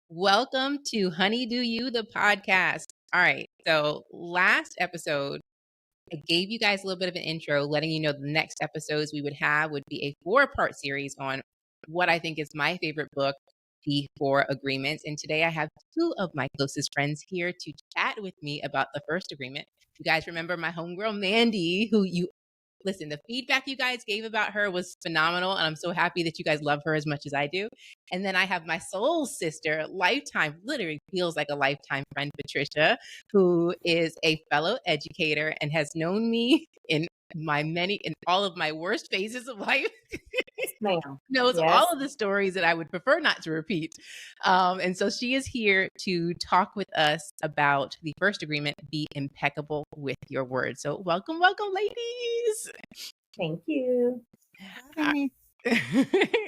Welcome to Honey Do You, the podcast. All right. So, last episode, I gave you guys a little bit of an intro, letting you know the next episodes we would have would be a 4-part series on what I think is my favorite book, The 4 Agreements. And today I have 2 of my closest friends here to chat with me about the first agreement. You guys remember my homegirl, Mandy, who you listen, the feedback you guys gave about her was phenomenal. And I'm so happy that you guys love her as much as I do. And then I have my soul sister, lifetime, literally feels like a lifetime friend, Patricia, who is a fellow educator and has known me in all of my worst phases of life. Ma'am. Knows Yes. all of the stories that I would prefer not to repeat. And so she is here to talk with us about the first agreement, be impeccable with your word. So welcome, ladies. Thank you. All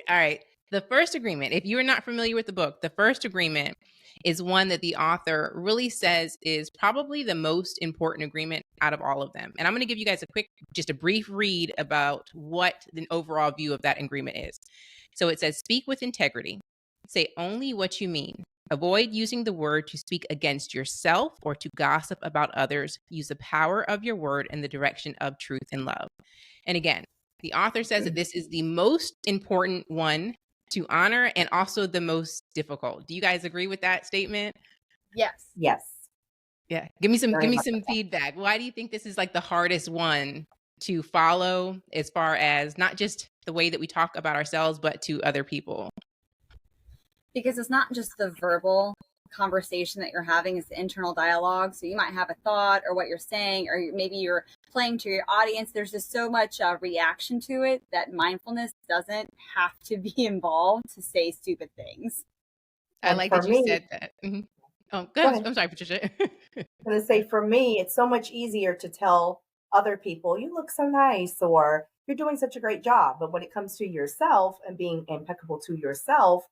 right. The first agreement, if you're not familiar with the book, the first agreement is one that the author really says is probably the most important agreement out of all of them. And I'm going to give you guys just a brief read about what the overall view of that agreement is. So it says, speak with integrity. Say only what you mean. Avoid using the word to speak against yourself or to gossip about others. Use the power of your word in the direction of truth and love. And again, the author says that this is the most important one to honor and also the most difficult. Do you guys agree with that statement? Yes. Yes. Yeah. Give me some feedback. Why do you think this is like the hardest one to follow as far as not just the way that we talk about ourselves, but to other people? Because it's not just the verbal conversation that you're having, it's the internal dialogue. So you might have a thought or what you're saying, or maybe you're playing to your audience. There's just so much reaction to it that mindfulness doesn't have to be involved to say stupid things. I like that you said that. Mm-hmm. Oh, go ahead. I'm sorry, Patricia. I'm going to say, for me, it's so much easier to tell other people, you look so nice, or you're doing such a great job. But when it comes to yourself and being impeccable to yourself,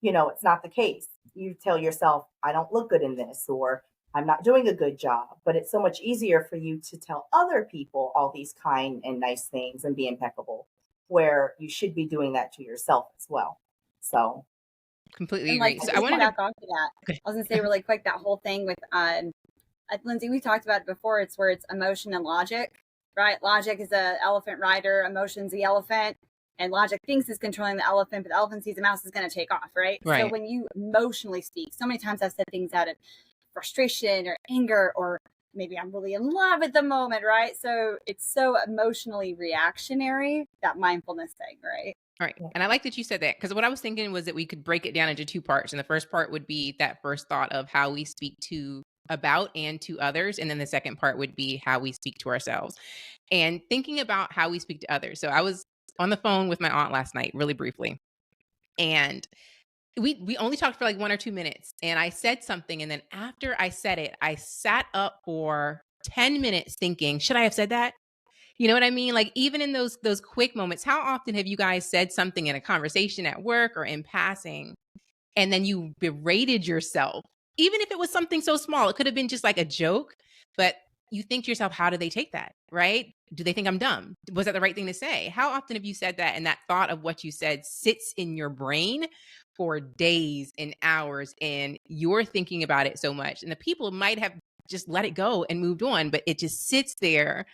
it's not the case. You tell yourself, I don't look good in this, or I'm not doing a good job. But it's so much easier for you to tell other people all these kind and nice things and be impeccable, where you should be doing that to yourself as well. So completely agree. So I wanted to back off to that. Okay. I was going to say really quick, that whole thing with Lindsay, we talked about it before. It's where it's emotion and logic, right? Logic is the elephant rider, emotion's the elephant. And logic thinks is controlling the elephant, but the elephant sees the mouse is going to take off, right? So when you emotionally speak, so many times I've said things out of frustration or anger, or maybe I'm really in love at the moment, right? So it's so emotionally reactionary, that mindfulness thing, right? Right. And I like that you said that, because what I was thinking was that we could break it down into 2 parts. And the first part would be that first thought of how we speak about and to others. And then the second part would be how we speak to ourselves. And thinking about how we speak to others. So I was on the phone with my aunt last night, really briefly. And we only talked for like 1 or 2 minutes. And I said something. And then after I said it, I sat up for 10 minutes thinking, should I have said that? You know what I mean? Like, even in those quick moments, how often have you guys said something in a conversation at work or in passing, and then you berated yourself? Even if it was something so small, it could have been just like a joke, but you think to yourself, how do they take that, right? Do they think I'm dumb? Was that the right thing to say? How often have you said that, and that thought of what you said sits in your brain for days and hours, and you're thinking about it so much, and the people might have just let it go and moved on, but it just sits there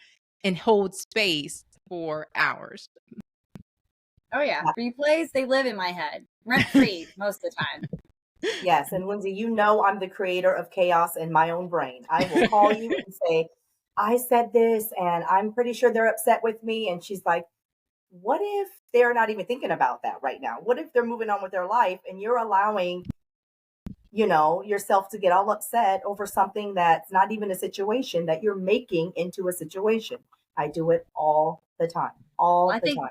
and holds space for hours. Oh yeah, replays, they live in my head, rent-free most of the time. Yes, and Lindsay, I'm the creator of chaos in my own brain. I will call you and say, I said this, and I'm pretty sure they're upset with me. And she's like, what if they're not even thinking about that right now? What if they're moving on with their life, and you're allowing, yourself to get all upset over something that's not even a situation that you're making into a situation? I do it all the time, the time.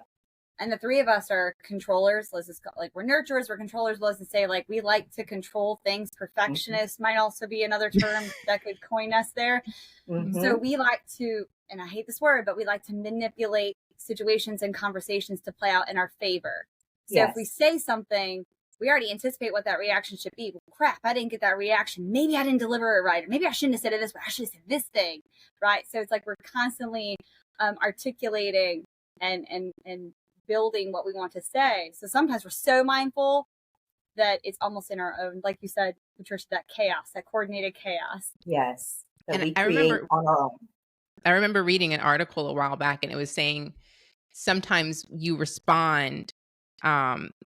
And the 3 of us are controllers. Let's just like, we're nurturers, we're controllers. Let's just say, like, we like to control things. Perfectionist might also be another term that could coin us there. Mm-hmm. So we like to, and I hate this word, but we like to manipulate situations and conversations to play out in our favor. So if we say something, we already anticipate what that reaction should be. Well, crap, I didn't get that reaction. Maybe I didn't deliver it right. Or maybe I shouldn't have said it this way. I should have said this thing, right? So it's like we're constantly articulating and building what we want to say. So sometimes we're so mindful that it's almost in our own, like you said, Patricia, that chaos, that coordinated chaos. Yes, that And we create on our own. I remember reading an article a while back, and it was saying sometimes you respond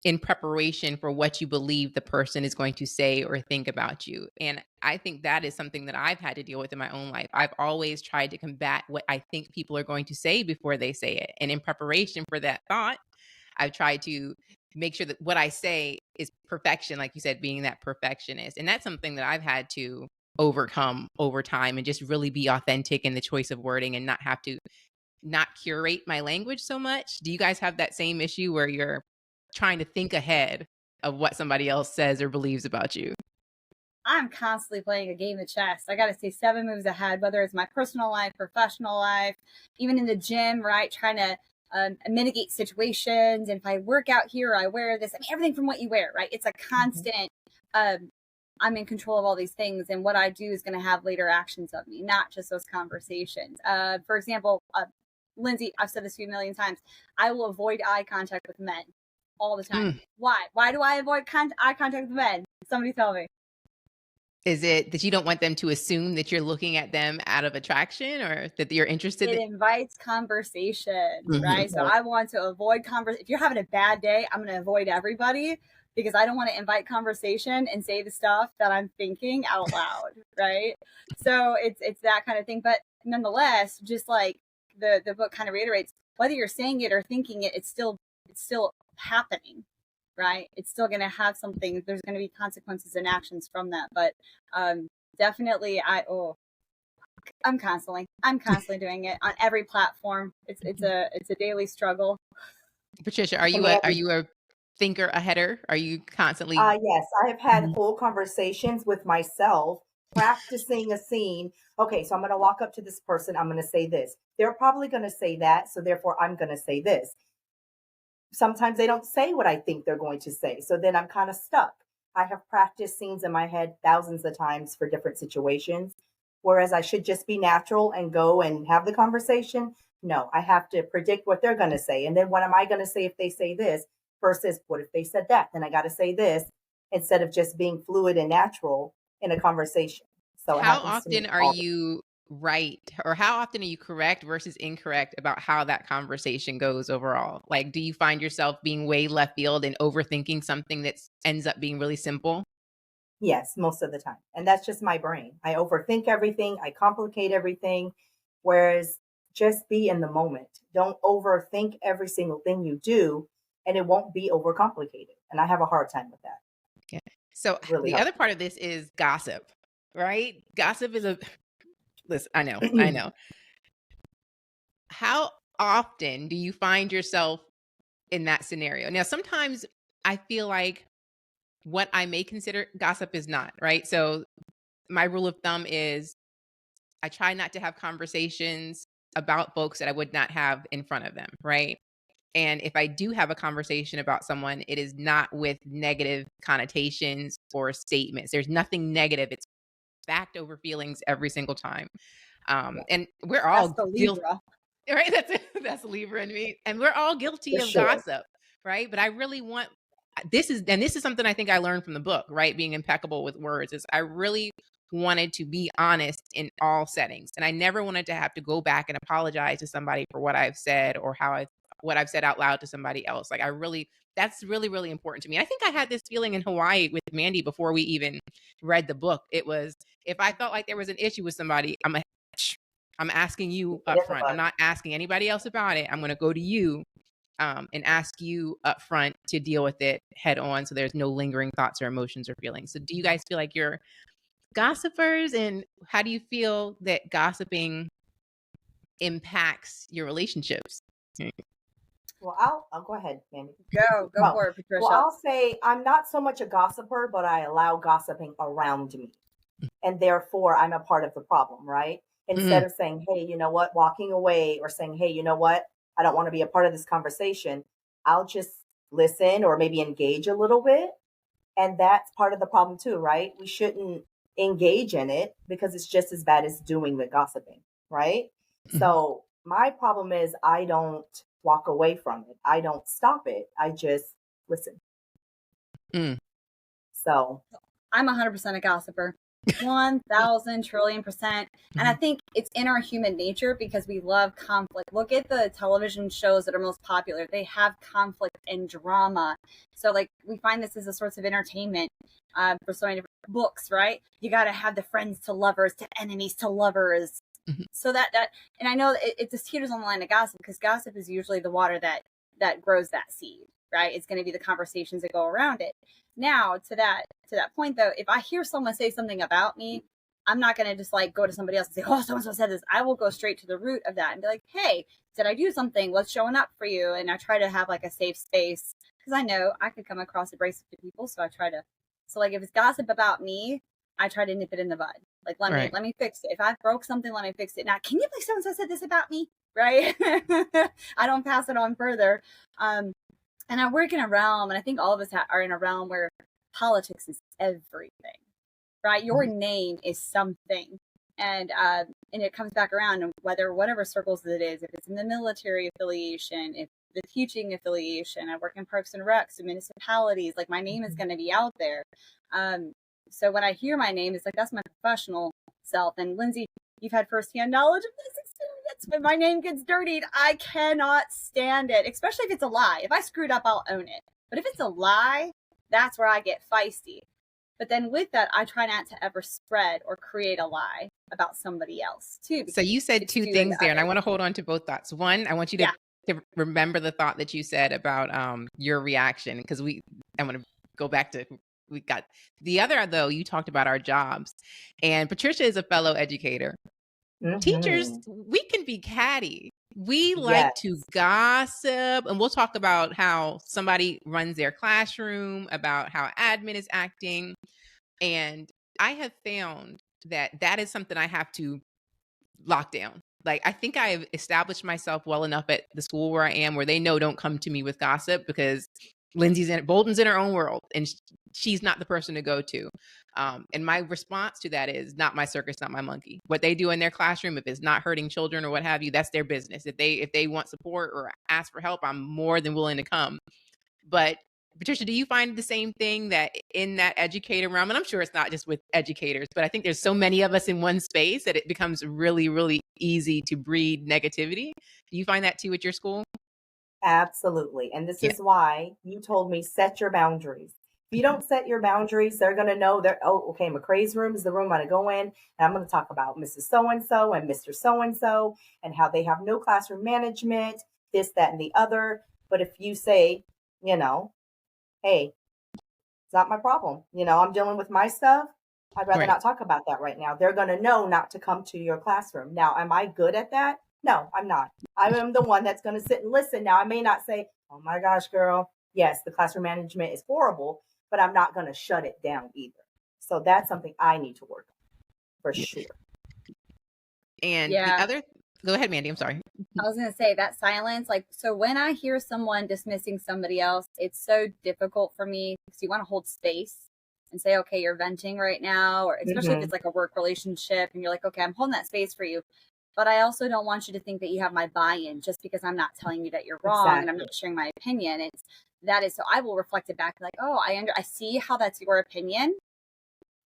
in preparation for what you believe the person is going to say or think about you. And I think that is something that I've had to deal with in my own life. I've always tried to combat what I think people are going to say before they say it. And in preparation for that thought, I've tried to make sure that what I say is perfection, like you said, being that perfectionist. And that's something that I've had to overcome over time, and just really be authentic in the choice of wording and not have to not curate my language so much. Do you guys have that same issue where you're trying to think ahead of what somebody else says or believes about you? I'm constantly playing a game of chess. I got to stay 7 moves ahead, whether it's my personal life, professional life, even in the gym, right? Trying to mitigate situations. And if I work out here, I wear this. I mean, everything from what you wear, right? It's a constant, I'm in control of all these things. And what I do is going to have later actions of me, not just those conversations. For example, Lindsay, I've said this to you a million times. I will avoid eye contact with men all the time. Why? Why do I avoid eye contact with men? Somebody tell me. Is it that you don't want them to assume that you're looking at them out of attraction, or that you're interested? It invites conversation, right? So I want to avoid conversation. If you're having a bad day, I'm going to avoid everybody because I don't want to invite conversation and say the stuff that I'm thinking out loud, right? So it's that kind of thing. But nonetheless, just like the book kind of reiterates, whether you're saying it or thinking it, it's still happening, right? It's still going to have something. There's going to be consequences and actions from that. But definitely, I'm constantly doing it on every platform. It's a daily struggle. Patricia, are you a thinker, a header? Are you constantly? Yes, I have had whole conversations with myself, practicing a scene. Okay, so I'm going to walk up to this person. I'm going to say this. They're probably going to say that, so therefore I'm going to say this. Sometimes they don't say what I think they're going to say, so then I'm kind of stuck. I have practiced scenes in my head thousands of times for different situations, whereas I should just be natural and go and have the conversation. No, I have to predict what they're going to say. And then what am I going to say if they say this versus what if they said that? Then I got to say this instead of just being fluid and natural in a conversation. So how often are you right, or how often are you correct versus incorrect about how that conversation goes overall? Like, do you find yourself being way left field and overthinking something that ends up being really simple? Yes, most of the time. And that's just my brain. I overthink everything. I complicate everything. Whereas just be in the moment. Don't overthink every single thing you do, and it won't be overcomplicated. And I have a hard time with that. Yeah. So Really the hard. other part of this is gossip, right? Gossip is listen, I know. How often do you find yourself in that scenario? Now, sometimes I feel like what I may consider gossip is not, right? So my rule of thumb is I try not to have conversations about folks that I would not have in front of them, right? And if I do have a conversation about someone, it is not with negative connotations or statements. There's nothing negative. It's fact over feelings every single time. And we're all That's the Libra. right? That's Libra in me. And we're all guilty For of sure. gossip, right? But I really want this is something I think I learned from the book, right? Being impeccable with words is I really wanted to be honest in all settings. And I never wanted to have to go back and apologize to somebody for what I've said or what I've said out loud to somebody else. Like that's really, really important to me. I think I had this feeling in Hawaii with Mandy before we even read the book. It was, if I felt like there was an issue with somebody, I'm asking you up front. I'm not asking anybody else about it. I'm going to go to you and ask you up front to deal with it head on, so there's no lingering thoughts or emotions or feelings. So do you guys feel like you're gossipers, and how do you feel that gossiping impacts your relationships? Well, I'll go ahead, Mandy. Go for it, Patricia. Well, I'll say I'm not so much a gossiper, but I allow gossiping around me. And therefore, I'm a part of the problem, right? Instead of saying, hey, you know what, walking away, or saying, hey, you know what, I don't want to be a part of this conversation, I'll just listen or maybe engage a little bit. And that's part of the problem too, right? We shouldn't engage in it because it's just as bad as doing the gossiping, right? So my problem is I don't walk away from it. I don't stop it. I just listen. So I'm 100% a gossiper. 1,000 trillion%. And I think it's in our human nature because we love conflict. Look at the television shows that are most popular. They have conflict and drama. So like we find this as a source of entertainment for so many different books, right? You got to have the friends to lovers to enemies to lovers. So that and I know it just teeters on the line of gossip because gossip is usually the water that grows that seed, right? It's going to be the conversations that go around it. Now, to that point, though, if I hear someone say something about me, I'm not going to just like go to somebody else and say, oh, so-and-so said this. I will go straight to the root of that and be like, hey, did I do something? What's showing up for you? And I try to have like a safe space because I know I could come across abrasive to people. So I try to, so like if it's gossip about me, I try to nip it in the bud. Like, let me fix it. If I broke something, let me fix it. Now, can you believe so-and-so said this about me? Right? I don't pass it on further. And I work in a realm, and I think all of us are in a realm where politics is everything, right? Your name is something. And it comes back around, and whatever circles it is, if it's in the military affiliation, if the teaching affiliation, I work in parks and recs and municipalities, like my name is going to be out there. So when I hear my name, it's like, that's my professional self. And Lindsay, you've had firsthand knowledge of this experience. When my name gets dirtied, I cannot stand it, especially if it's a lie. If I screwed up, I'll own it. But if it's a lie, that's where I get feisty. But then with that, I try not to ever spread or create a lie about somebody else too. So you said two things there, and I want to hold on to both thoughts. One, I want you to remember the thought that you said about your reaction, because I want to go back to, we got the other, though, you talked about our jobs, and Patricia is a fellow educator. Teachers, we can be catty. We like to gossip, and we'll talk about how somebody runs their classroom, about how admin is acting. And I have found that is something I have to lock down. Like, I think I've established myself well enough at the school where I am, where they know don't come to me with gossip, because Bolden's in her own world, and she's not the person to go to. And my response to that is, not my circus, not my monkey. What they do in their classroom, if it's not hurting children or what have you, that's their business. If they want support or ask for help, I'm more than willing to come. But Patricia, do you find the same thing, that in that educator realm, and I'm sure it's not just with educators, but I think there's so many of us in one space that it becomes really, really easy to breed negativity? Do you find that too at your school? Absolutely. And this is why you told me set your boundaries. If you don't set your boundaries, they're going to know that, oh, okay, McCrae's room is the room I'm going to go in, and I'm going to talk about Mrs. So-and-so and Mr. So-and-so and how they have no classroom management, this, that, and the other. But if you say, hey, it's not my problem. I'm dealing with my stuff. I'd rather not talk about that right now. They're going to know not to come to your classroom. Now, am I good at that? No, I'm not. I am the one that's going to sit and listen. Now, I may not say, oh my gosh, girl, yes, the classroom management is horrible, but I'm not going to shut it down either. So that's something I need to work on for sure. And the other, go ahead, Mandy, I'm sorry. I was going to say that silence, so when I hear someone dismissing somebody else, it's so difficult for me because you want to hold space and say, okay, you're venting right now, or especially if it's like a work relationship and you're like, okay, I'm holding that space for you. But I also don't want you to think that you have my buy-in just because I'm not telling you that you're wrong and I'm not sharing my opinion. So I will reflect it back like, oh, I see how that's your opinion.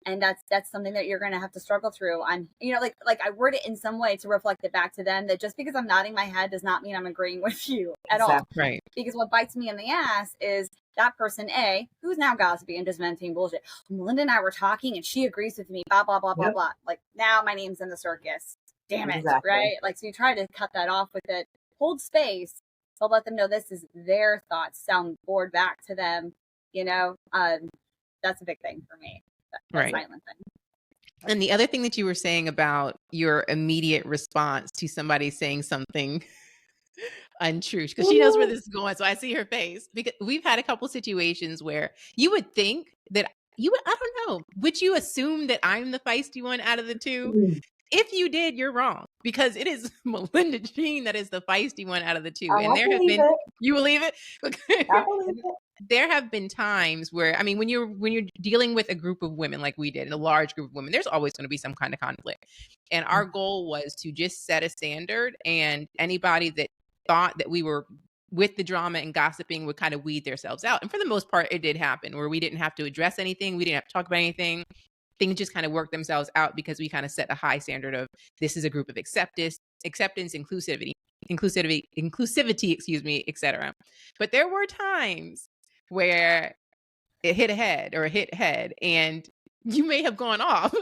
And that's something that you're going to have to struggle through. I'm, like I word it in some way to reflect it back to them, that just because I'm nodding my head does not mean I'm agreeing with you at all. Right. Because what bites me in the ass is that person, A, who's now gossiping and just venting bullshit. Melinda and I were talking and she agrees with me, blah, blah, blah, blah, blah. Like, now my name's in the circus. Damn it, right? Like, so you try to cut that off with it. Hold space, but let them know this is their thoughts, soundboard back to them. That's a big thing for me. That silent thing. And the other thing that you were saying about your immediate response to somebody saying something untrue, because she knows where this is going. So I see her face, because we've had a couple situations where you would think that I don't know, would you assume that I'm the feisty one out of the two? If you did, you're wrong, because it is Melinda Jean that is the feisty one out of the two. And there have been, you believe it? Okay. I believe it. There have been times where, I mean, when you're dealing with a group of women like we did, a large group of women, there's always going to be some kind of conflict. And our goal was to just set a standard, and anybody that thought that we were with the drama and gossiping would kind of weed themselves out. And for the most part, it did happen where we didn't have to address anything. We didn't have to talk about anything. Things just kind of worked themselves out because we kind of set a high standard of this is a group of acceptance, inclusivity, excuse me, etc. But there were times where it hit head and you may have gone off.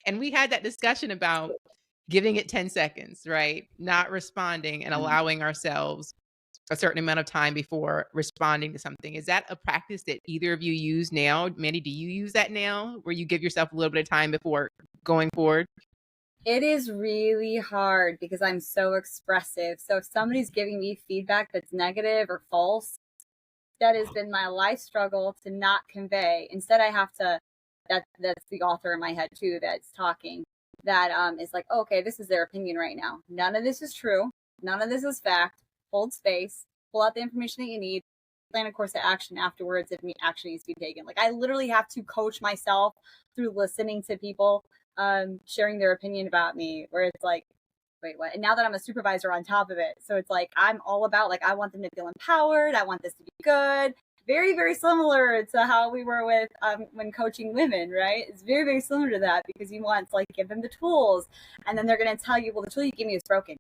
And we had that discussion about giving it 10 seconds, right? Not responding and allowing ourselves a certain amount of time before responding to something. Is that a practice that either of you use now? Mandy, do you use that now where you give yourself a little bit of time before going forward? It is really hard because I'm so expressive. So if somebody's giving me feedback that's negative or false, that has been my life struggle to not convey. Instead, I have to, that's the author in my head too that's talking, that is like, okay, this is their opinion right now. None of this is true. None of this is fact. Hold space, pull out the information that you need, plan a course of action afterwards if action needs to be taken. Like I literally have to coach myself through listening to people sharing their opinion about me, where it's like, wait, what? And now that I'm a supervisor on top of it, so it's like I'm all about, like, I want them to feel empowered. I want this to be good. Very, very similar to how we were with when coaching women, right? It's very, very similar to that because you want to like give them the tools, and then they're going to tell you, well, the tool you give me is broken.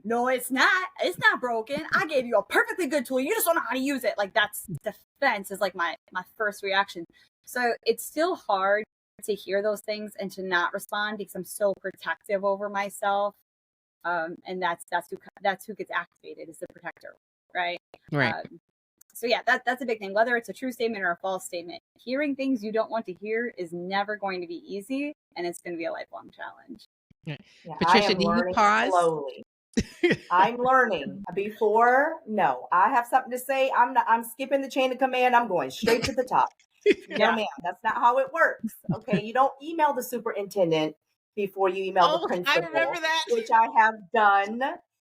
No, it's not. It's not broken. I gave you a perfectly good tool. You just don't know how to use it. Like that's defense is like my first reaction. So it's still hard to hear those things and to not respond because I'm so protective over myself. And that's who gets activated is the protector, right? Right. So yeah, that's a big thing. Whether it's a true statement or a false statement, hearing things you don't want to hear is never going to be easy, and it's going to be a lifelong challenge. Yeah. Patricia, do you pause? Slowly. I'm learning. Before, no, I have something to say. I'm skipping the chain of command. I'm going straight to the top. No, ma'am, that's not how it works. Okay, you don't email the superintendent before you email the principal. I remember that, which I have done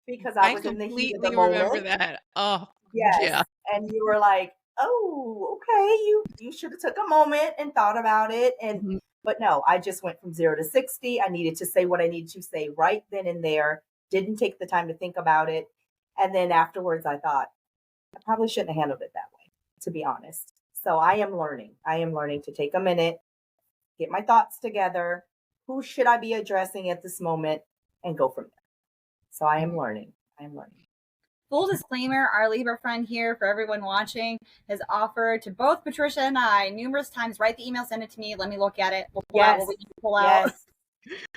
because I was in the heat of the moment. I remember that. Oh, yes. Yeah. And you were like, "Oh, okay, you should have took a moment and thought about it." And but no, I just went from 0 to 60. I needed to say what I needed to say right then and there. Didn't take the time to think about it. And then afterwards, I thought, I probably shouldn't have handled it that way, to be honest. So I am learning. I am learning to take a minute, get my thoughts together. Who should I be addressing at this moment? And go from there. So I am learning. Full disclaimer, our Libra friend here, for everyone watching, has offered to both Patricia and I numerous times, write the email, send it to me, let me look at it. We'll pull out what we need to pull out. Yes.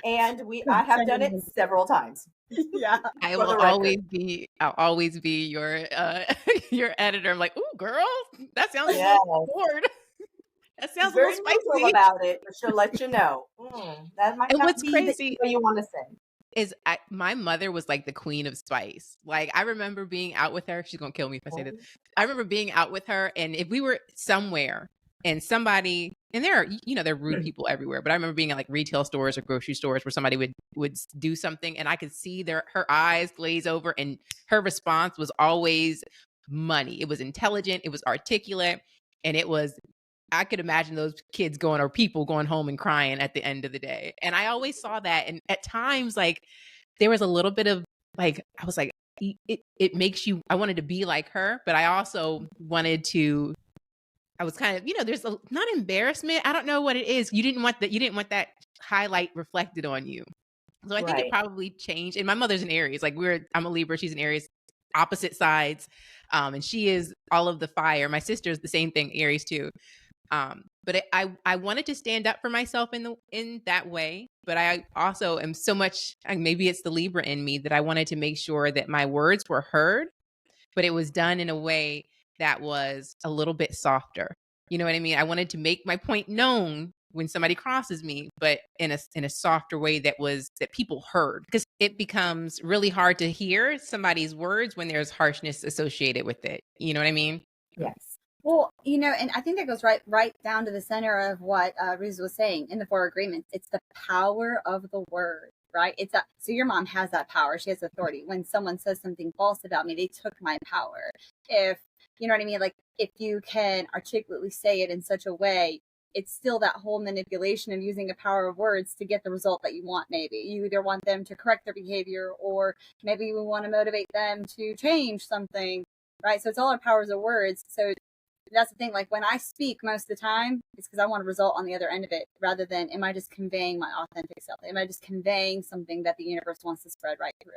And I have done it several times. Yeah. I'll always be your your editor. I'm like, ooh, girl, that sounds bored. That sounds very a little spicy about it, but she'll let you know. That might not be crazy the you want to say. Is my mother was like the queen of spice. Like I remember being out with her. She's gonna kill me if I say this. I remember being out with her, and if we were somewhere and somebody, and there are rude people everywhere, but I remember being at like retail stores or grocery stores where somebody would do something, and I could see her eyes glaze over, and her response was always money. It was intelligent, it was articulate, and it was. I could imagine those kids people going home and crying at the end of the day. And I always saw that. And at times, like, there was a little bit of like, I was like, it makes you, I wanted to be like her, but I also wanted to, I was kind of, there's not embarrassment. I don't know what it is. You didn't want that highlight reflected on you. So I think it probably changed. And my mother's an Aries. Like I'm a Libra, she's an Aries, opposite sides. And she is all of the fire. My sister's the same thing, Aries too. But I wanted to stand up for myself in that way, but I also am so much, maybe it's the Libra in me, that I wanted to make sure that my words were heard, but it was done in a way that was a little bit softer. You know what I mean? I wanted to make my point known when somebody crosses me, but in a softer way that people heard, because it becomes really hard to hear somebody's words when there's harshness associated with it. You know what I mean? Yes. Well, and I think that goes right down to the center of what Riz was saying in the 4 agreements. It's the power of the word, right? So your mom has that power. She has authority. When someone says something false about me, they took my power. If, you know what I mean? Like if you can articulately say it in such a way, it's still that whole manipulation of using the power of words to get the result that you want. Maybe you either want them to correct their behavior, or maybe we want to motivate them to change something, right? So it's all our powers of words. So that's the thing. Like when I speak most of the time, it's because I want a result on the other end of it, rather than am I just conveying my authentic self? Am I just conveying something that the universe wants to spread right through?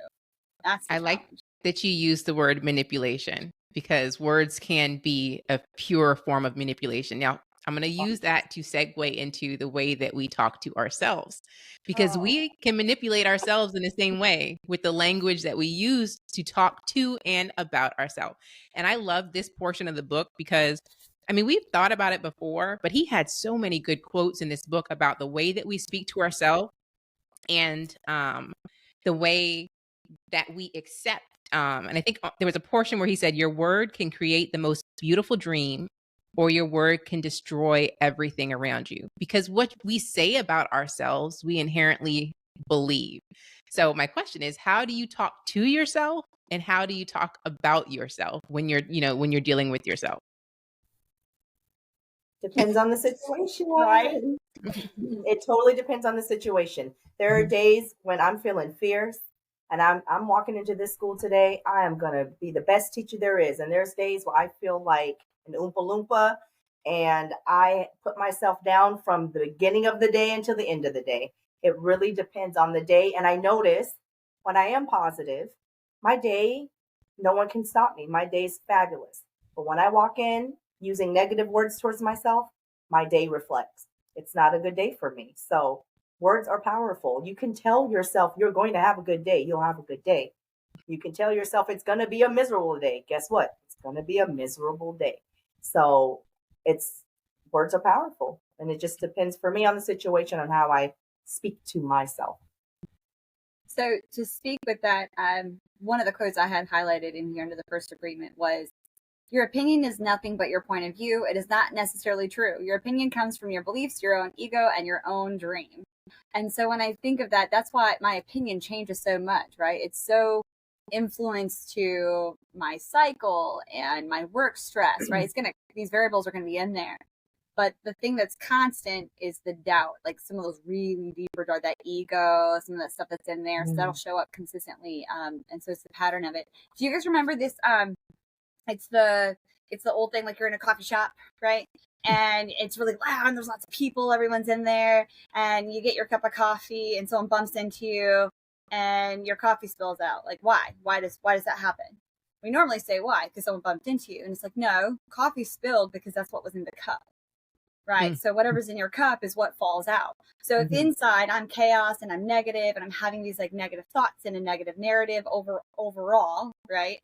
That's the I challenge. like that you use the word manipulation, because words can be a pure form of manipulation. Now, I'm going to use that to segue into the way that we talk to ourselves, because we can manipulate ourselves in the same way with the language that we use to talk to and about ourselves. And I love this portion of the book because, I mean, we've thought about it before, but he had so many good quotes in this book about the way that we speak to ourselves, and the way that we accept. And I think there was a portion where he said, your word can create the most beautiful dream, or your word can destroy everything around you. Because what we say about ourselves, we inherently believe. So my question is, how do you talk to yourself, and how do you talk about yourself when you're, when you're dealing with yourself? Depends on the situation. Right. It totally depends on the situation. There are days when I'm feeling fierce and I'm walking into this school today. I am gonna be the best teacher there is. And there's days where I feel like an Oompa Loompa, and I put myself down from the beginning of the day until the end of the day. It really depends on the day. And I notice when I am positive, my day, no one can stop me. My day's fabulous. But when I walk in using negative words towards myself, my day reflects. It's not a good day for me. So words are powerful. You can tell yourself you're going to have a good day. You'll have a good day. You can tell yourself it's going to be a miserable day. Guess what? It's going to be a miserable day. So words are powerful. And it just depends for me on the situation on how I speak to myself. So to speak with that, one of the quotes I had highlighted in here under the first agreement was, your opinion is nothing but your point of view. It is not necessarily true. Your opinion comes from your beliefs, your own ego, and your own dream. And so when I think of that, that's why my opinion changes so much, right? It's so influenced to my cycle and my work stress, right? These variables are going to be in there. But the thing that's constant is the doubt, like some of those really deeper doubt, that ego, some of that stuff that's in there. So that'll show up consistently. And so it's the pattern of it. Do you guys remember this? It's the old thing, like you're in a coffee shop, right? And it's really loud and there's lots of people, everyone's in there, and you get your cup of coffee and someone bumps into you and your coffee spills out. Like, why? Why does that happen? We normally say why, because someone bumped into you. And it's like, no, coffee spilled because that's what was in the cup. Right. So whatever's in your cup is what falls out. So if inside I'm chaos and I'm negative and I'm having these like negative thoughts and a negative narrative overall, right?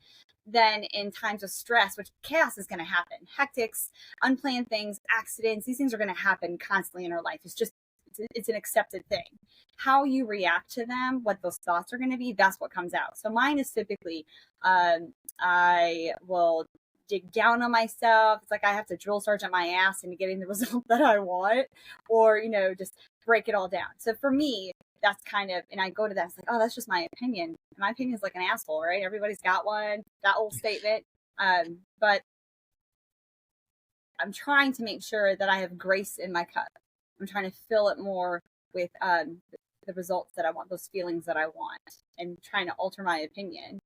Then in times of stress, which chaos is going to happen, hectics, unplanned things, accidents, these things are going to happen constantly in our life. It's an accepted thing. How you react to them, what those thoughts are going to be, that's what comes out. So mine is typically, I will dig down on myself. It's like I have to drill sergeant my ass into getting the result that I want, or, just break it all down. So for me, that's kind of, and I go to that, it's like, oh, that's just my opinion. My opinion is like an asshole, right? Everybody's got one, that old statement. But I'm trying to make sure that I have grace in my cup. I'm trying to fill it more with the results that I want, those feelings that I want, and trying to alter my opinion.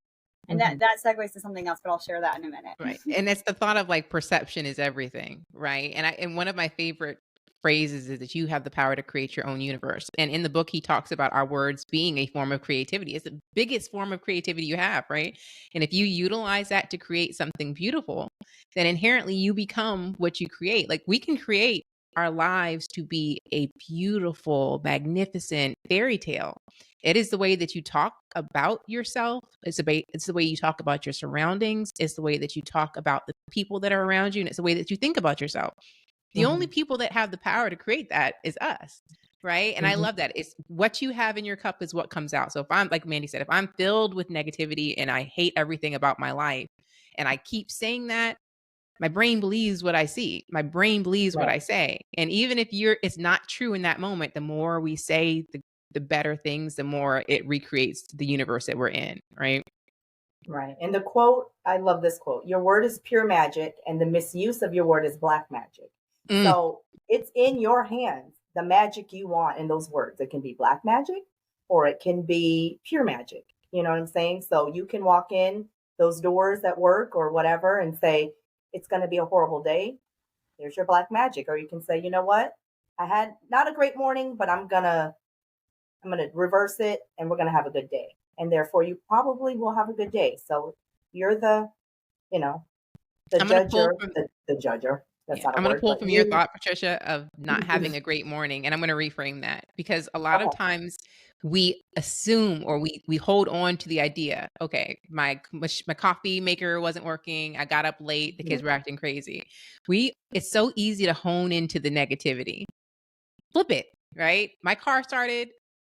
And that segues to something else, but I'll share that in a minute. Right. And it's the thought of like perception is everything, right? And one of my favorite phrases is that you have the power to create your own universe. And in the book, he talks about our words being a form of creativity. It's the biggest form of creativity you have, right? And if you utilize that to create something beautiful, then inherently you become what you create. Like we can create our lives to be a beautiful, magnificent fairy tale. It is the way that you talk about yourself. It's the way you talk about your surroundings. It's the way that you talk about the people that are around you. And it's the way that you think about yourself. The only people that have the power to create that is us, right? And I love that. It's what you have in your cup is what comes out. So if I'm, like Mandy said, if I'm filled with negativity and I hate everything about my life and I keep saying that, my brain believes what I see. My brain believes what I say. And even if it's not true in that moment, the more we say the better things, the more it recreates the universe that we're in, right? Right. And the quote, I love this quote. Your word is pure magic and the misuse of your word is black magic. So It's in your hands, the magic you want in those words. It can be black magic or it can be pure magic. You know what I'm saying? So you can walk in those doors at work or whatever and say, it's going to be a horrible day. There's your black magic. Or you can say, you know what? I had not a great morning, but I'm gonna reverse it and we're gonna have a good day. And therefore you probably will have a good day. So you're the, you know, the I'm going to pull judger, from the judger. That's Yeah, not a I'm going to word, pull but from your you thought, Patricia, of not having a great morning, and I'm going to reframe that because a lot of okay. times we assume or we hold on to the idea. Okay, my coffee maker wasn't working. I got up late. The Mhm. kids were acting crazy. It's so easy to hone into the negativity. Flip it, right? My car started.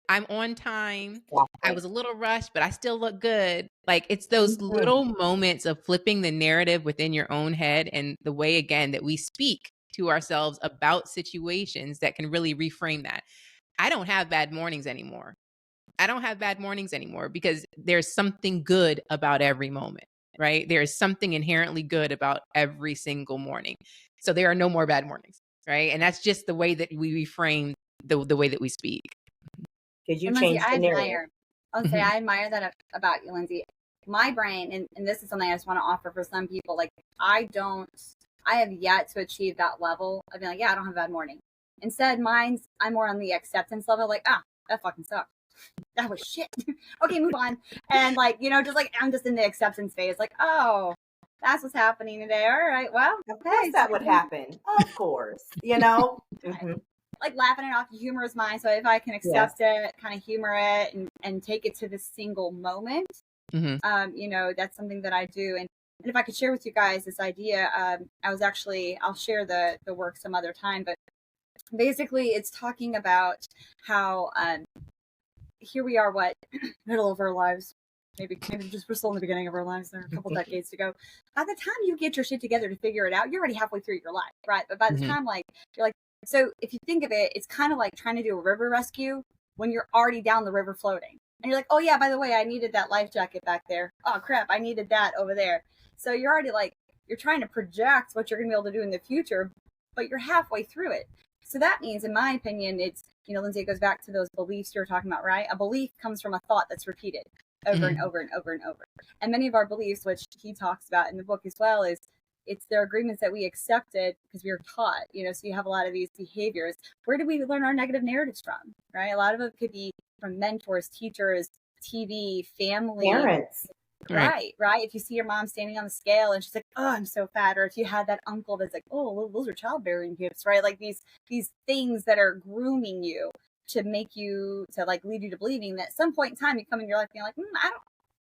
I'm on time. I Exactly. was a little rushed, but I still look good. Like it's those Mhm. little moments of flipping the narrative within your own head and the way, again, that we speak to ourselves about situations that can really reframe that. I don't have bad mornings anymore. I don't have bad mornings anymore because there's something good about every moment, right? There is something inherently good about every single morning. So there are no more bad mornings, right? And that's just the way that we reframe the way that we speak. Because you And Lindsay, changed I the narrative. admire, I'll say, Mhm. I admire that about you, Lindsay. My brain, and this is something I just want to offer for some people, like, I have yet to achieve that level of being like, yeah, I don't have a bad morning. Instead, I'm more on the acceptance level, like, that fucking sucked. That was shit. Okay, move on. And like, just like, I'm just in the acceptance phase, like, oh, that's what's happening today. All right, well, Of course hey, that would happen. Of course. Hmm. like laughing it off, humor is mine. So if I can Yes. accept it, kind of humor it, and take it to this single moment, Mhm. that's something that I do. And if I could share with you guys this idea, I'll share the work some other time, but basically it's talking about how here we are, what middle of our lives. Maybe just we're still in the beginning of our lives. There are a couple decades to go. By the time you get your shit together to figure it out, you're already halfway through your life, right? But by the Mhm. time like you're like, so if you think of it, it's kind of like trying to do a river rescue when you're already down the river floating, and you're like, oh yeah, by the way, I needed that life jacket back there. Oh crap, I needed that over there. So you're already like you're trying to project what you're going to be able to do in the future, but you're halfway through it. So that means, in my opinion, it's, Lindsay, it goes back to those beliefs you were talking about, right? A belief comes from a thought that's repeated over and Mhm. over and over and over. And many of our beliefs, which he talks about in the book as well, is it's their agreements that we accepted because we were taught, so you have a lot of these behaviors. Where do we learn our negative narratives from, right? A lot of it could be from mentors, teachers, TV, family, Parents. Right. right. If you see your mom standing on the scale and she's like, "Oh, I'm so fat," or if you had that uncle that's like, "Oh, well, those are childbearing gifts," right? Like these things that are grooming you to make you to like lead you to believing that at some point in time you come in your life being like, I don't.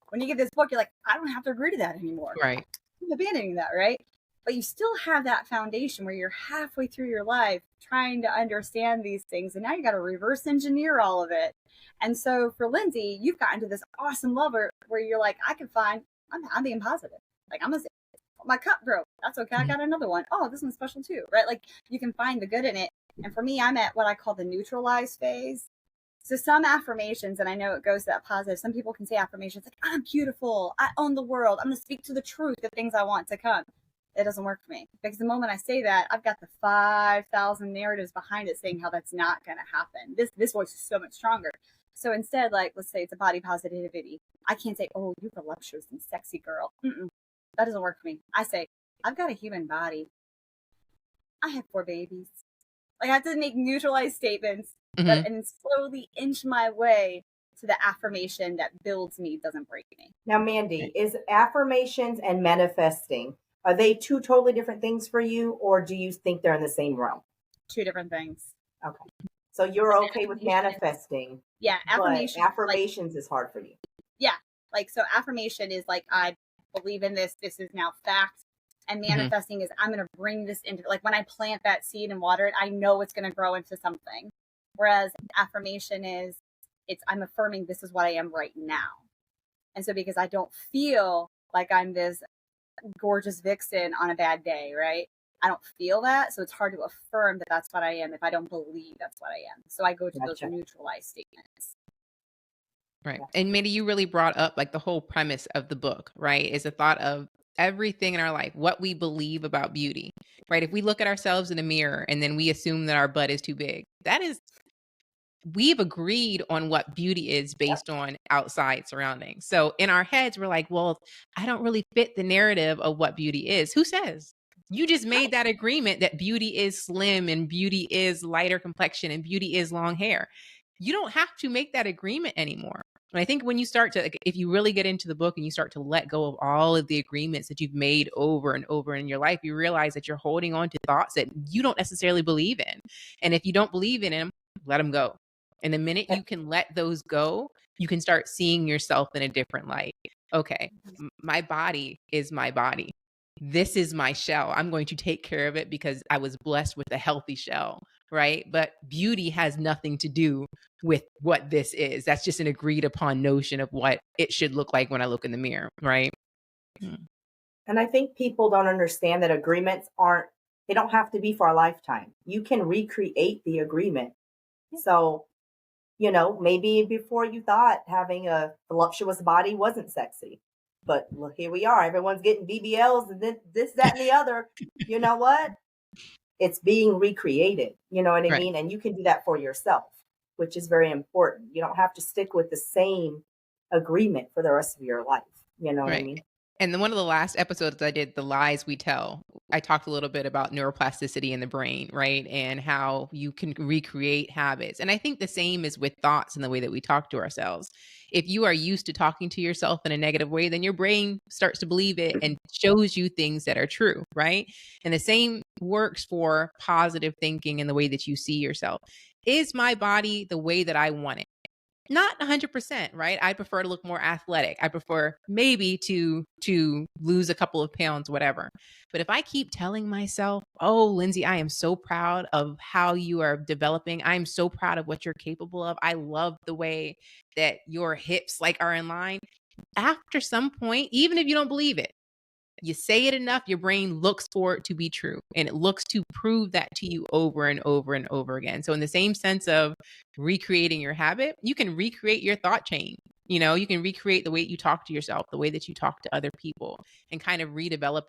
When you get this book, you're like, I don't have to agree to that anymore. Right. I'm abandoning that, right? But you still have that foundation where you're halfway through your life trying to understand these things, and now you got to reverse engineer all of it. And so for Lindsay, you've gotten to this awesome level where you're like, I'm being positive. Like I'm gonna say, my cup broke. That's okay. I Mhm. got another one. Oh, this one's special too, right? Like you can find the good in it. And for me, I'm at what I call the neutralized phase. So some affirmations, and I know it goes to that positive. Some people can say affirmations like, I'm beautiful. I own the world. I'm going to speak to the truth, the things I want to come. It doesn't work for me because the moment I say that, I've got the 5,000 narratives behind it saying how that's not going to happen. This voice is so much stronger. So instead, like, let's say it's a body positivity. I can't say, oh, you're voluptuous and sexy girl. That doesn't work for me. I say, I've got a human body. I have 4 babies. Like I have to make neutralized statements, Mhm. and slowly inch my way to the affirmation that builds me, doesn't break me. Now, Mandy, Right. is affirmations and manifesting, are they two totally different things for you, or do you think they're in the same realm? 2 different things. Okay. So The you're okay with manifestation is, manifesting, yeah, but affirmation is like, affirmations is hard for you. yeah, like so affirmation is like I believe in this. This is now fact. And Mhm. manifesting is I'm going to bring this into, like when I plant that seed and water it, I know it's going to grow into something. Whereas affirmation is I'm affirming this is what I am right now. And so because I don't feel like I'm this gorgeous vixen on a bad day, right? I don't feel that. So it's hard to affirm that that's what I am if I don't believe that's what I am. So I go to those Gotcha. neutralized statements. Right. Yeah. And Mandy, you really brought up like the whole premise of the book, right? Is the thought of everything in our life, what we believe about beauty, right? If we look at ourselves in the mirror and then we assume that our butt is too big, we've agreed on what beauty is based on outside surroundings. So in our heads, we're like, well, I don't really fit the narrative of what beauty is. Who says? You just made that agreement that beauty is slim and beauty is lighter complexion and beauty is long hair. You don't have to make that agreement anymore. And I think when you start to, if you really get into the book and you start to let go of all of the agreements that you've made over and over in your life, you realize that you're holding on to thoughts that you don't necessarily believe in. And if you don't believe in them, let them go. And the minute you can let those go, you can start seeing yourself in a different light. Okay, my body is my body. This is my shell. I'm going to take care of it because I was blessed with a healthy shell, right? But beauty has nothing to do with what this is. That's just an agreed upon notion of what it should look like when I look in the mirror, right? And I think people don't understand that agreements they don't have to be for a lifetime. You can recreate the agreement. So, maybe before you thought having a voluptuous body wasn't sexy. But look, here we are. Everyone's getting BBLs and this, that, and the other. You know what? It's being recreated. You know what I mean? And you can do that for yourself, which is very important. You don't have to stick with the same agreement for the rest of your life. You know what I mean? And then one of the last episodes I did, The Lies We Tell, I talked a little bit about neuroplasticity in the brain, right? And how you can recreate habits. And I think the same is with thoughts and the way that we talk to ourselves. If you are used to talking to yourself in a negative way, then your brain starts to believe it and shows you things that are true, right? And the same works for positive thinking and the way that you see yourself. Is my body the way that I want it? Not 100%, right? I prefer to look more athletic. I prefer maybe to lose a couple of pounds, whatever. But if I keep telling myself, oh, Lindsay, I am so proud of how you are developing. I'm so proud of what you're capable of. I love the way that your hips are in line. After some point, even if you don't believe it, you say it enough, your brain looks for it to be true, and it looks to prove that to you over and over and over again. So in the same sense of recreating your habit, you can recreate your thought chain. You can recreate the way you talk to yourself, the way that you talk to other people, and kind of redevelop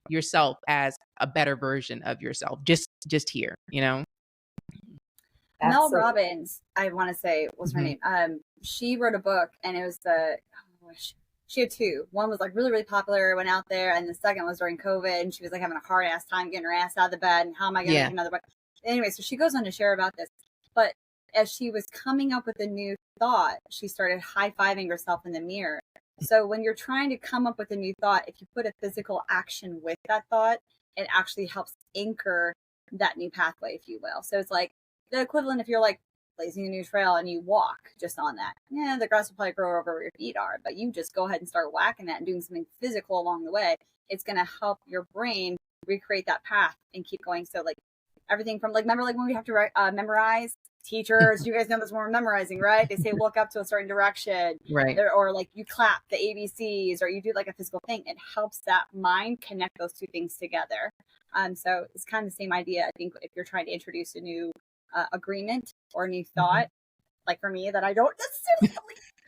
yourself as a better version of yourself. Just here. Mel Robbins, I want to say, what's her name? She wrote a book, and it was she had two. One was really, really popular, went out there, and the second was during COVID, and she was having a hard ass time getting her ass out of the bed, and how am I going to make another book? Anyway, so she goes on to share about this. But as she was coming up with a new thought, she started high-fiving herself in the mirror. So when you're trying to come up with a new thought, if you put a physical action with that thought, it actually helps anchor that new pathway, if you will. So it's like the equivalent if you're blazing a new trail and you walk just on that. Yeah, the grass will probably grow over where your feet are, but you just go ahead and start whacking that and doing something physical along the way. It's going to help your brain recreate that path and keep going. So everything from remember when we have to memorize, teachers, you guys know this when we're memorizing, right? They say look up to a certain direction, right? Or you clap the ABCs, or you do a physical thing. It helps that mind connect those two things together. So it's kind of the same idea. I think if you're trying to introduce a new agreement or a new thought, for me, that I don't necessarily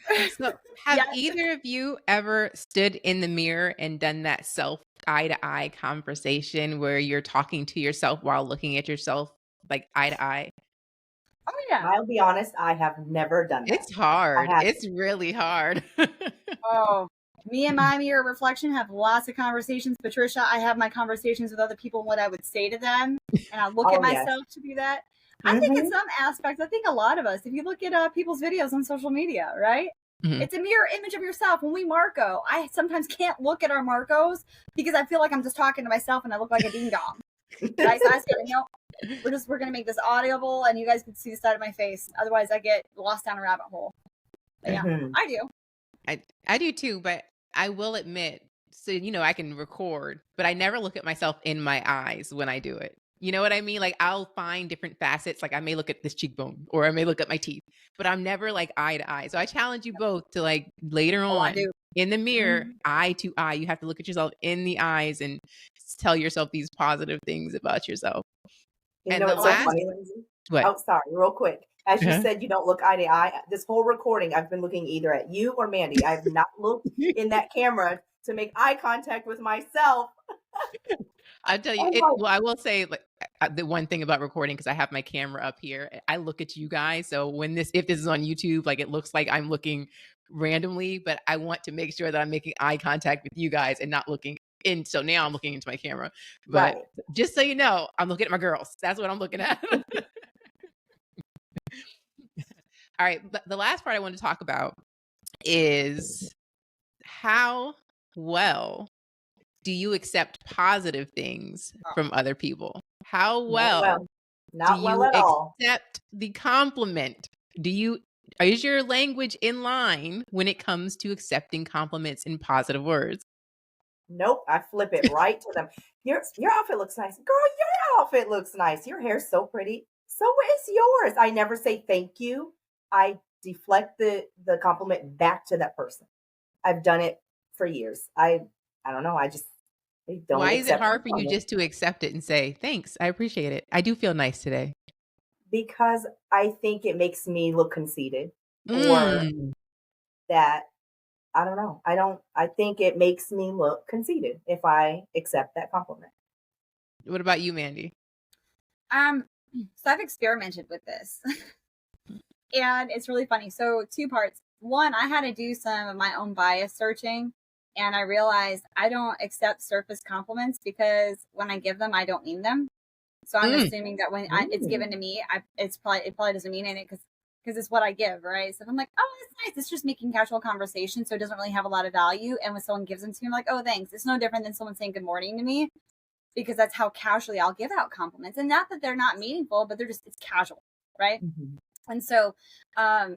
believe. So have either of you ever stood in the mirror and done that self eye-to-eye conversation where you're talking to yourself while looking at yourself eye to eye? Oh yeah. I'll be honest, I have never done that. It's hard. It's really hard. Oh, me and my mirror reflection have lots of conversations. Patricia, I have my conversations with other people and what I would say to them, and I look at myself to do that. I think in some aspects, I think a lot of us, if you look at people's videos on social media, right? It's a mirror image of yourself. When we Marco, I sometimes can't look at our Marcos because I feel like I'm just talking to myself and I look like a ding dong. I said, we're going to make this audible and you guys can see the side of my face. Otherwise I get lost down a rabbit hole. But yeah, I do. I do too, but I will admit, so, I can record, but I never look at myself in my eyes when I do it. You know what I mean? I'll find different facets. I may look at this cheekbone or I may look at my teeth, but I'm never eye to eye. So I challenge you both to later on in the mirror, eye to eye. You have to look at yourself in the eyes and tell yourself these positive things about yourself. You know what's so funny, Lindsay? What? Oh, sorry, real quick. As you said, you don't look eye to eye. This whole recording, I've been looking either at you or Mandy. I have not looked in that camera to make eye contact with myself. I tell you, well, I will say, like, the one thing about recording, because I have my camera up here, I look at you guys. So if this is on YouTube, like, it looks like I'm looking randomly, but I want to make sure that I'm making eye contact with you guys and not looking in. So now I'm looking into my camera, but just so you know, I'm looking at my girls. That's what I'm looking at. All right. But the last part I want to talk about is how well do you accept positive things from other people? How well not well at all. Accept the compliment? Is your language in line when it comes to accepting compliments and positive words? Nope, I flip it right to them. Your outfit looks nice. Girl, your outfit looks nice. Your hair's so pretty. So is yours. I never say thank you. I deflect the compliment back to that person. I've done it for years. I don't know. Don't. Why is it hard for you just to accept it and say, thanks, I appreciate it. I do feel nice today. Because I think it makes me look conceited or that, I don't know. I think it makes me look conceited if I accept that compliment. What about you, Mandy? So I've experimented with this and it's really funny. So 2 parts. One, I had to do some of my own bias searching. And I realized I don't accept surface compliments because when I give them, I don't mean them. So I'm assuming that when it's given to me, it probably doesn't mean anything because it's what I give, right? So if I'm like, oh, it's nice. It's just making casual conversation, so it doesn't really have a lot of value. And when someone gives them to me, I'm like, oh, thanks. It's no different than someone saying good morning to me because that's how casually I'll give out compliments. And not that they're not meaningful, but it's casual, right? Mm-hmm. And so I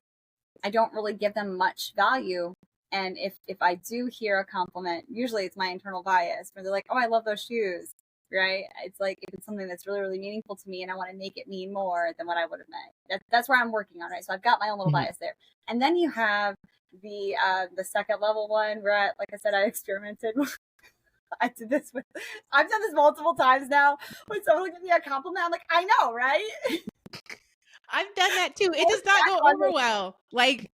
don't really give them much value. And if I do hear a compliment, usually it's my internal bias where they're like, oh, I love those shoes, right? It's like, if it's something that's really, really meaningful to me and I want to make it mean more than what I would have meant. That's where I'm working on, right? So I've got my own little bias there. And then you have the second level one where, like I said, I experimented. I've done this multiple times now. When someone gives me a compliment, I'm like, I know, right? I've done that too. It does not go over well. Like,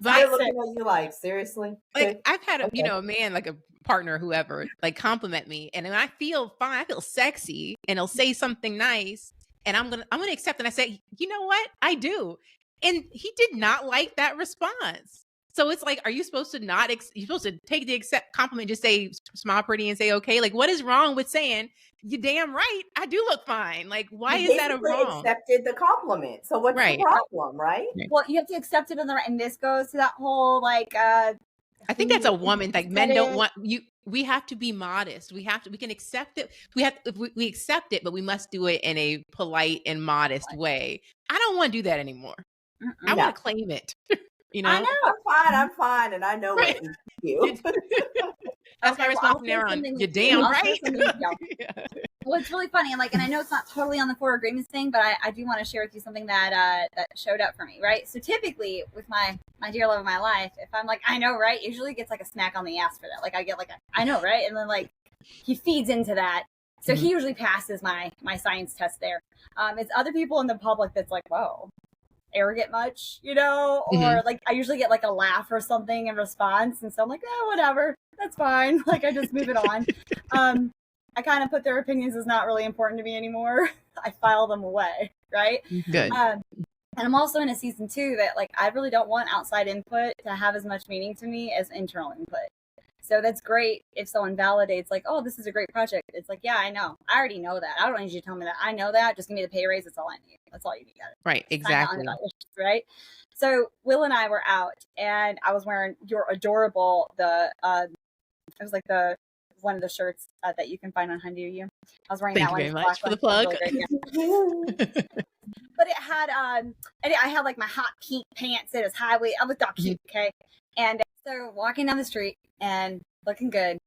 I'm looking at you like, seriously? Like, I've had a man, like a partner, whoever, like, compliment me, and then I feel fine. I feel sexy, and he'll say something nice, and I'm gonna accept. And I say, you know what? I do, and he did not like that response. So it's like, are you supposed to not? You're supposed to take the compliment, just say smile pretty, and say okay. Like, what is wrong with saying? You're damn right. I do look fine. Like, why is that a wrong? Accepted the compliment. So what's the problem, right? Well, you have to accept it and this goes to that whole like. I think that's a woman. Like, men don't want you. We have to be modest. We can accept it. We accept it, but we must do it in a polite and modest way. I don't want to do that anymore. I want to claim it. You know, I know. I'm fine, and I know what you. That's my response from there on. You're damn right. Well, it's really funny, and I know it's not totally on the 4 agreements thing, but I do want to share with you something that showed up for me, right? So typically, with my dear love of my life, if I'm like, I know, right, usually gets like a smack on the ass for that. Like, I get like I know, right, and then like he feeds into that, so he usually passes my science test there. It's other people in the public that's like, whoa, arrogant much, you know, or like I usually get like a laugh or something in response, and so I'm like, oh, whatever, that's fine. Like, I just move it on. I kind of put their opinions as not really important to me anymore. I file them away, right? Good. And I'm also in a season 2 that like I really don't want outside input to have as much meaning to me as internal input. So that's great if someone validates like, oh, this is a great project. It's like, yeah, I know. I already know that. I don't need you to tell me that. I know that. Just give me the pay raise. That's all I need. That's all you need. Right. Exactly. Right. So Will and I were out, and I was wearing your adorable it was like one of the shirts that you can find on Hyundai U. I was wearing that one. Thank you very much for the plug. Really but it had I had like my hot pink pants. It was highway. I looked all cute. Okay. And so walking down the street and looking good,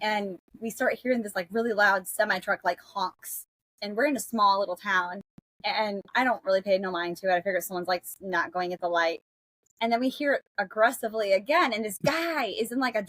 and we start hearing this like really loud semi-truck like honks, and we're in a small little town, and I don't really pay no mind to it. I figure someone's like not going at the light, and then we hear it aggressively again, and this guy is in like a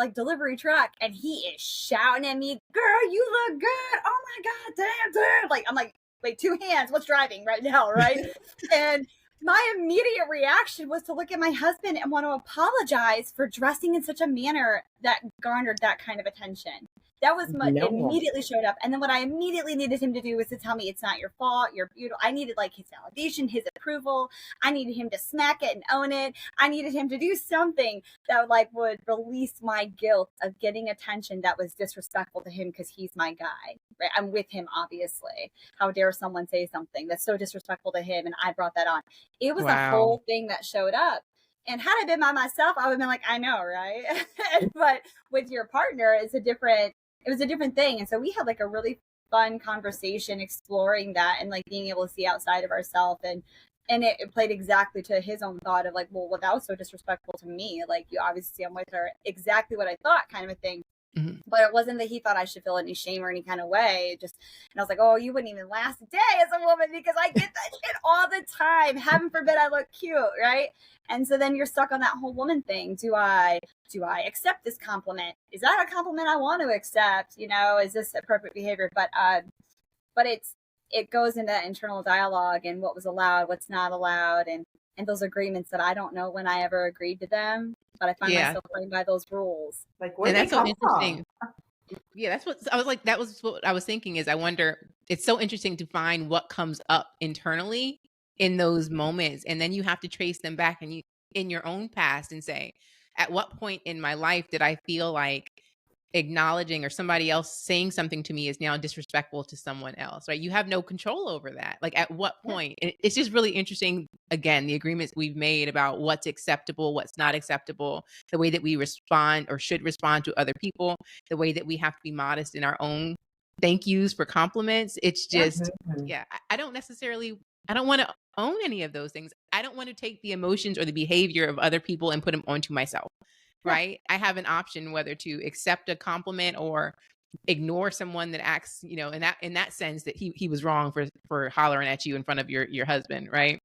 delivery truck, and he is shouting at me, "Girl, you look good! Oh my god, damn, dude!" Like, I'm like, wait, 2 hands, what's driving right now, right? And my immediate reaction was to look at my husband and want to apologize for dressing in such a manner that garnered that kind of attention. That was immediately showed up. And then what I immediately needed him to do was to tell me it's not your fault. You're beautiful. I needed like his validation, his approval. I needed him to smack it and own it. I needed him to do something that would release my guilt of getting attention that was disrespectful to him because he's my guy. Right? I'm with him, obviously. How dare someone say something that's so disrespectful to him? And I brought that on. It was a whole thing that showed up. And had I been by myself, I would have been like, I know, right? But with your partner, it was a different thing. And so we had like a really fun conversation exploring that and like being able to see outside of ourselves. And it played exactly to his own thought of like, well, that was so disrespectful to me. Like, you obviously see I'm with her. Exactly what I thought, kind of a thing. Mm-hmm. But it wasn't that he thought I should feel any shame or any kind of way. And I was like, oh, you wouldn't even last a day as a woman because I get that shit all the time. Heaven forbid I look cute, right? And so then you're stuck on that whole woman thing. Do I accept this compliment? Is that a compliment I want to accept? Is this appropriate behavior? But it goes into that internal dialogue and what was allowed, what's not allowed, and those agreements that I don't know when I ever agreed to them, but I find myself playing by those rules. Like, where that's so interesting. Yeah, that's what I was like. That was what I was thinking. Is I wonder. It's so interesting to find what comes up internally in those moments, and then you have to trace them back and in your own past and say, at what point in my life did I feel like acknowledging or somebody else saying something to me is now disrespectful to someone else, right? You have no control over that. Like, at what point? It's just really interesting. Again, the agreements we've made about what's acceptable, what's not acceptable, the way that we respond or should respond to other people, the way that we have to be modest in our own thank yous for compliments. It's just, I don't want to own any of those things. I don't want to take the emotions or the behavior of other people and put them onto myself. Right. I have an option whether to accept a compliment or ignore someone that acts, in that sense that he was wrong for hollering at you in front of your husband. Right.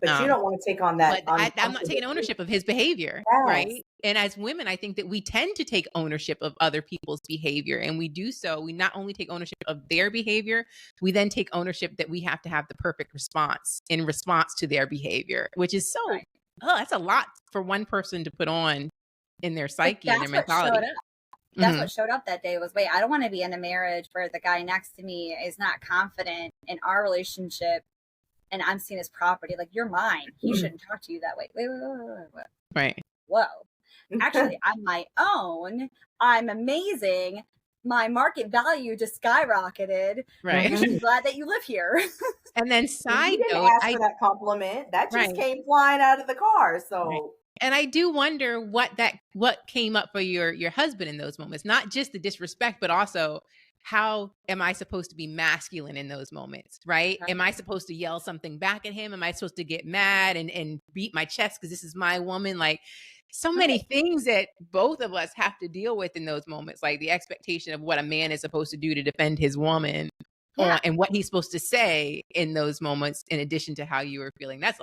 But you don't want to take on that. But I'm not taking ownership of his behavior. Yes. Right. And as women, I think that we tend to take ownership of other people's behavior. And we do so. We not only take ownership of their behavior, we then take ownership that we have to have the perfect response in response to their behavior, which is that's a lot for one person to put on in their psyche and their mentality. That's what showed up that day was, wait, I don't want to be in a marriage where the guy next to me is not confident in our relationship and I'm seen as property. Like, you're mine. He shouldn't talk to you that way. Wait. Right. Whoa. Actually, I'm my own. I'm amazing. My market value just skyrocketed. Right. I'm glad that you live here. And then side note, ask for that compliment. That just came flying out of the car. So. Right. And I do wonder what came up for your husband in those moments, not just the disrespect, but also how am I supposed to be masculine in those moments, right? Am I supposed to yell something back at him? Am I supposed to get mad and beat my chest because this is my woman? Like, so many things that both of us have to deal with in those moments, like the expectation of what a man is supposed to do to defend his woman and what he's supposed to say in those moments, in addition to how you were feeling. That's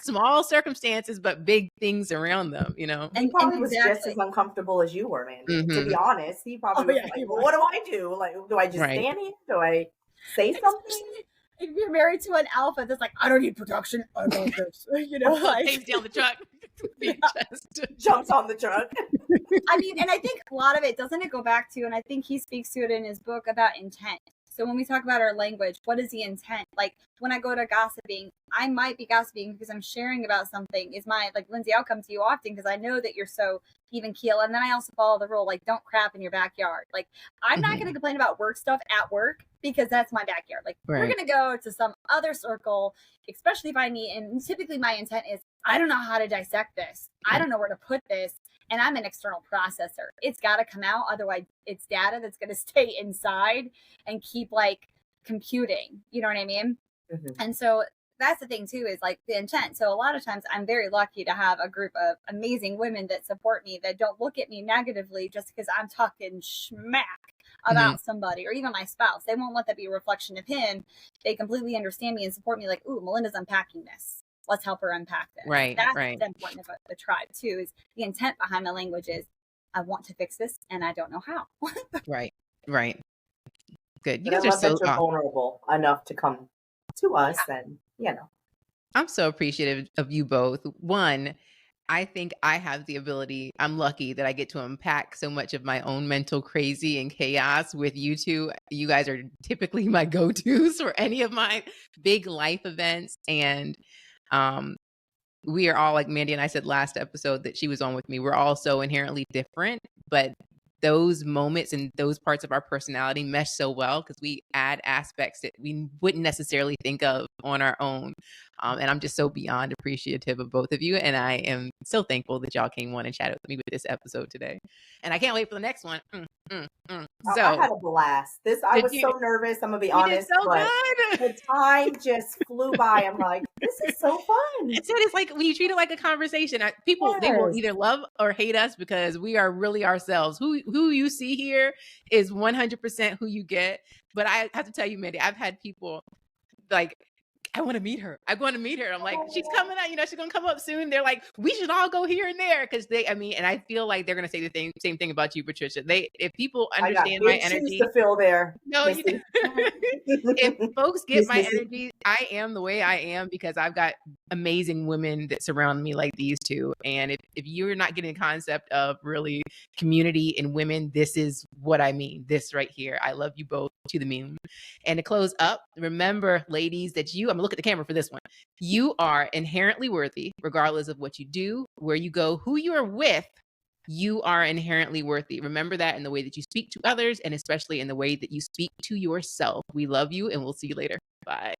small circumstances, but big things around them, And he probably was just as uncomfortable as you were, Mandy. To be honest, he probably was like, well, what do I do? Like, do I just stand here? Do I say something? If you're married to an alpha that's like, I don't need protection, I got this. Like, takes down the truck. Jumps on the truck. I mean, and I think a lot of it, doesn't it go back to, and I think he speaks to it in his book about intent. So when we talk about our language, what is the intent? Like, when I go to gossiping, I might be gossiping because I'm sharing about something. Like, Lindsay, I'll come to you often because I know that you're so even keel. And then I also follow the rule, like, don't crap in your backyard. Like, I'm not going to complain about work stuff at work because that's my backyard. Like, we're going to go to some other circle, especially if I need, and typically my intent is, I don't know how to dissect this. I don't know where to put this. And I'm an external processor. It's got to come out. Otherwise, it's data that's going to stay inside and keep like computing. You know what I mean? And so that's the thing too, is like the intent. So a lot of times I'm very lucky to have a group of amazing women that support me, that don't look at me negatively just because I'm talking smack about somebody, or even my spouse. They won't let that be a reflection of him. They completely understand me and support me, like, ooh, Melinda's unpacking this. Let's help her unpack this. That's the important of the tribe too, is the intent behind the language is, I want to fix this and I don't know how. Right. Good. You guys are so vulnerable enough to come to us and, I'm so appreciative of you both. One, I think I have the ability, I'm lucky that I get to unpack so much of my own mental crazy and chaos with you two. You guys are typically my go tos for any of my big life events. And um, we are all, like Mandy and I said last episode that she was on with me, we're all so inherently different, but those moments and those parts of our personality mesh so well because we add aspects that we wouldn't necessarily think of on our own. And I'm just so beyond appreciative of both of you. And I am so thankful that y'all came on and chatted with me with this episode today. And I can't wait for the next one. I So, had a blast. I did was you? so nervous. I'm gonna be You did honest, so but good. the time just flew by. I'm like, this is so fun. It's like when you treat it like a conversation. People, they will Yes. either love or hate us because we are really ourselves. Who you see here is 100% who you get. But I have to tell you, Mandy, I've had people like, I want to meet her. I want to meet her. I'm like, she's coming out. She's gonna come up soon. They're like, we should all go here and there because and I feel like they're gonna say the same thing about you, Patricia. If people I got understand my big shoes energy, to fill there. no, you Missy. if folks get Miss my Missy. energy, I am the way I am because I've got amazing women that surround me like these two. And if you're not getting the concept of really community and women, this is what I mean. This right here. I love you both to the moon. And to close up, remember, ladies, that I'm gonna look at the camera for this one. You are inherently worthy, regardless of what you do, where you go, who you are with. You are inherently worthy. Remember that in the way that you speak to others and especially in the way that you speak to yourself. We love you and we'll see you later. Bye.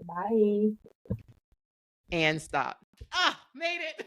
Bye. And stop. Made it.